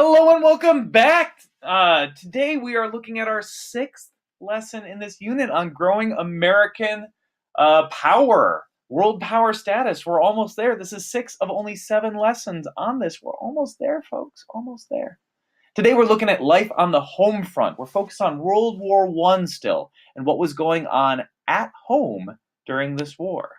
Hello and welcome back. Today we are looking at our sixth lesson in this unit on growing American power, world power status. We're almost there. This is six of only seven lessons on this. We're almost there, folks. Almost there. Today we're looking at life on the home front. We're focused on World War I still and what was going on at home during this war.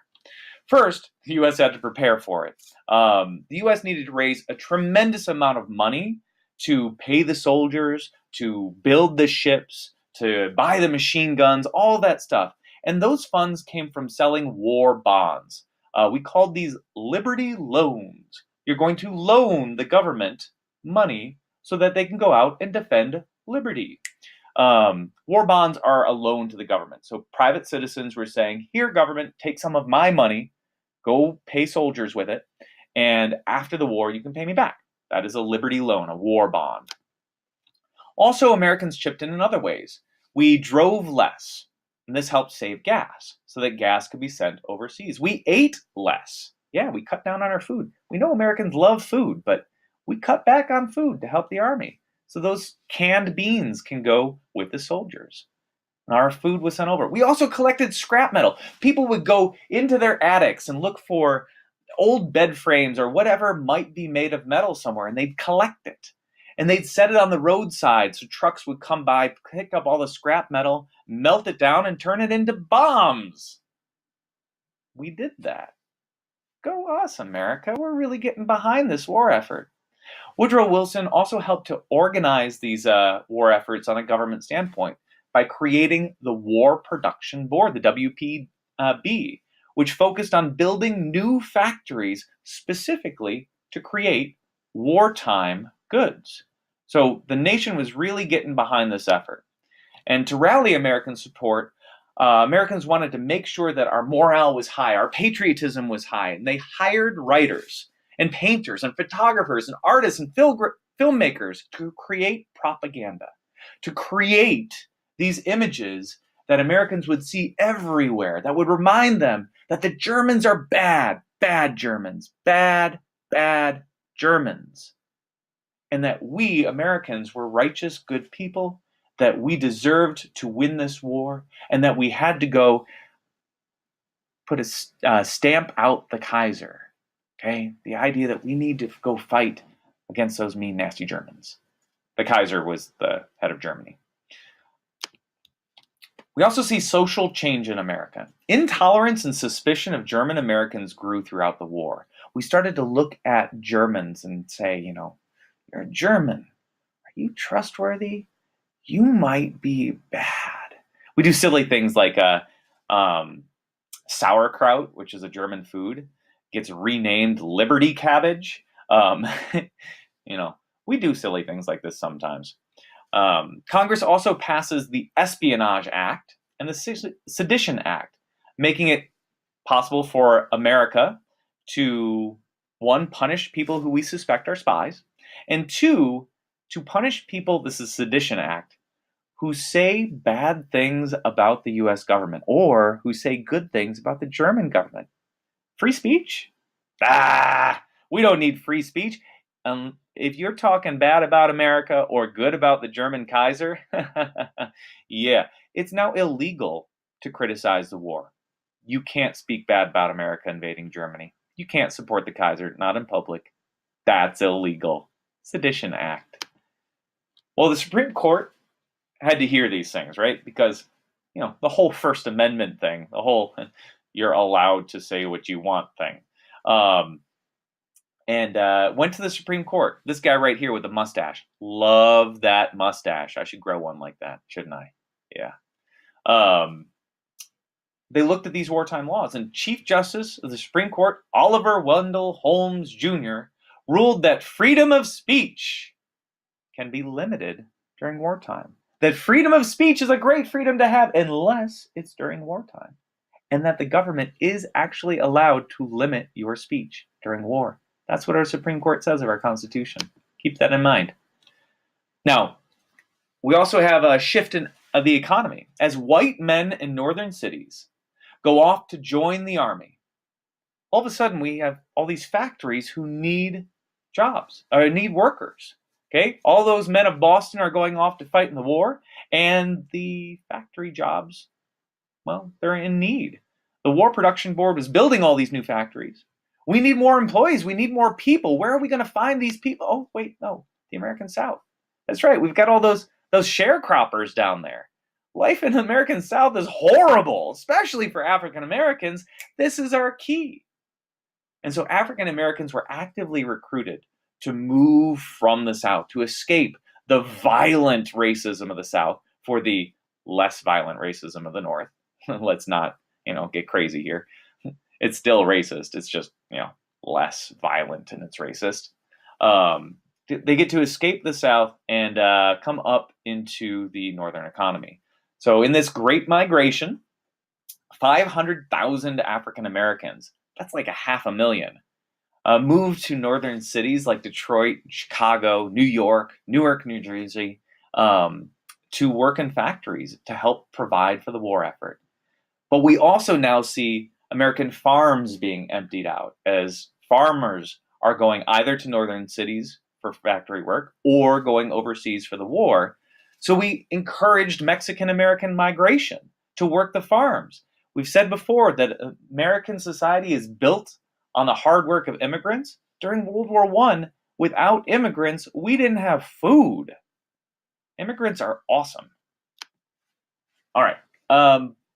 First, the U.S. had to prepare for it. The U.S. needed to raise a tremendous amount of money to pay the soldiers, to build the ships, to buy the machine guns, all that stuff. And those funds came from selling war bonds. We called these Liberty loans. You're going to loan the government money so that they can go out and defend liberty. War bonds are a loan to the government. So private citizens were saying, here, government, take some of my money, go pay soldiers with it, and after the war, you can pay me back. That is a liberty loan, a war bond. Also, Americans chipped in other ways. We drove less, and this helped save gas so that gas could be sent overseas. We ate less. Yeah, we cut down on our food. We know Americans love food, but we cut back on food to help the army. So those canned beans can go with the soldiers. And our food was sent over. We also collected scrap metal. People would go into their attics and look for old bed frames or whatever might be made of metal somewhere, and they'd collect it. And they'd set it on the roadside so trucks would come by, pick up all the scrap metal, melt it down, and turn it into bombs. We did that. Go us, America. We're really getting behind this war effort. Woodrow Wilson also helped to organize these war efforts on a government standpoint by creating the War Production Board, the WPB, which focused on building new factories specifically to create wartime goods. So the nation was really getting behind this effort. And to rally American support, Americans wanted to make sure that our morale was high, our patriotism was high, and they hired writers and painters and photographers and artists and filmmakers to create propaganda, to create these images that Americans would see everywhere, that would remind them that the Germans are bad, bad Germans, bad, bad Germans. And that we, Americans, were righteous, good people, that we deserved to win this war, and that we had to go put a stamp out the Kaiser. Okay? The idea that we need to go fight against those mean, nasty Germans. The Kaiser was the head of Germany. We also see social change in America. Intolerance and suspicion of German Americans grew throughout the war. We started to look at Germans and say, you're a German. Are you trustworthy? You might be bad. We do silly things like sauerkraut, which is a German food, gets renamed Liberty cabbage. We do silly things like this sometimes. Congress also passes the Espionage Act and the Sedition Act, making it possible for America to, one, punish people who we suspect are spies, and two, to punish people, this is Sedition Act, who say bad things about the U.S. government or who say good things about the German government. Free speech? We don't need free speech. If you're talking bad about America or good about the German Kaiser, yeah, it's now illegal to criticize the war. You can't speak bad about America invading Germany. You can't support the Kaiser, not in public. That's illegal. Sedition Act. Well, the Supreme Court had to hear these things, right? Because, the whole First Amendment thing, the whole you're allowed to say what you want thing. And went to the Supreme Court. This guy right here with the mustache. Love that mustache. I should grow one like that, shouldn't I? Yeah. They looked at these wartime laws, and Chief Justice of the Supreme Court, Oliver Wendell Holmes Jr., ruled that freedom of speech can be limited during wartime. That freedom of speech is a great freedom to have unless it's during wartime. And that the government is actually allowed to limit your speech during war. That's what our Supreme Court says of our Constitution. Keep that in mind. Now, we also have a shift in the economy. As white men in northern cities go off to join the army, all of a sudden we have all these factories who need jobs, or need workers. Okay, all those men of Boston are going off to fight in the war, and the factory jobs, well, they're in need. The War Production Board was building all these new factories. We need more employees. We need more people. Where are we going to find these people? Oh, wait, no, the American South. That's right. We've got all those sharecroppers down there. Life in the American South is horrible, especially for African Americans. This is our key. And so African Americans were actively recruited to move from the South, to escape the violent racism of the South for the less violent racism of the North. Let's not, get crazy here. It's still racist. It's just, less violent and it's racist. They get to escape the South and come up into the Northern economy. So in this Great Migration, 500,000 African Americans, that's like 500,000, moved to northern cities like Detroit, Chicago, New York, Newark, New Jersey, to work in factories to help provide for the war effort. But we also now see American farms being emptied out as farmers are going either to northern cities for factory work or going overseas for the war. So we encouraged Mexican-American migration to work the farms. We've said before that American society is built on the hard work of immigrants. During World War I, without immigrants, we didn't have food. Immigrants are awesome. All right.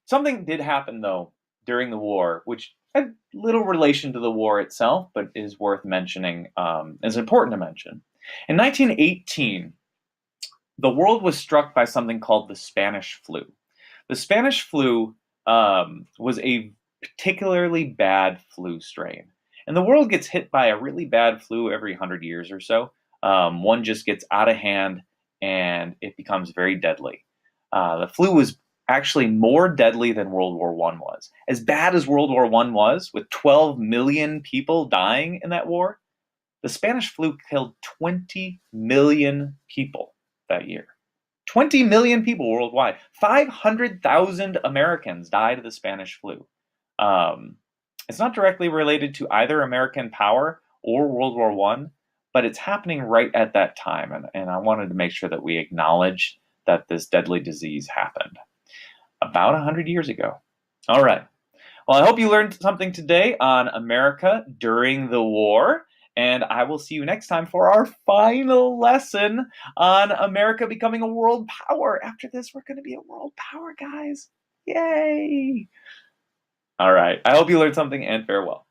Something did happen, though, during the war, which had little relation to the war itself, but is worth mentioning, is important to mention. In 1918, the world was struck by something called the Spanish flu. The Spanish flu was a particularly bad flu strain. And the world gets hit by a really bad flu every 100 years or so. One just gets out of hand and it becomes very deadly. The flu was actually more deadly than World War I was. As bad as World War I was, with 12 million people dying in that war, the Spanish flu killed 20 million people that year. 20 million people worldwide. 500,000 Americans died of the Spanish flu. It's not directly related to either American power or World War I, but it's happening right at that time. And I wanted to make sure that we acknowledge that this deadly disease happened about 100 years ago. All right. Well, I hope you learned something today on America during the war. And I will see you next time for our final lesson on America becoming a world power. After this, we're going to be a world power, guys. Yay! All right. I hope you learned something, and farewell.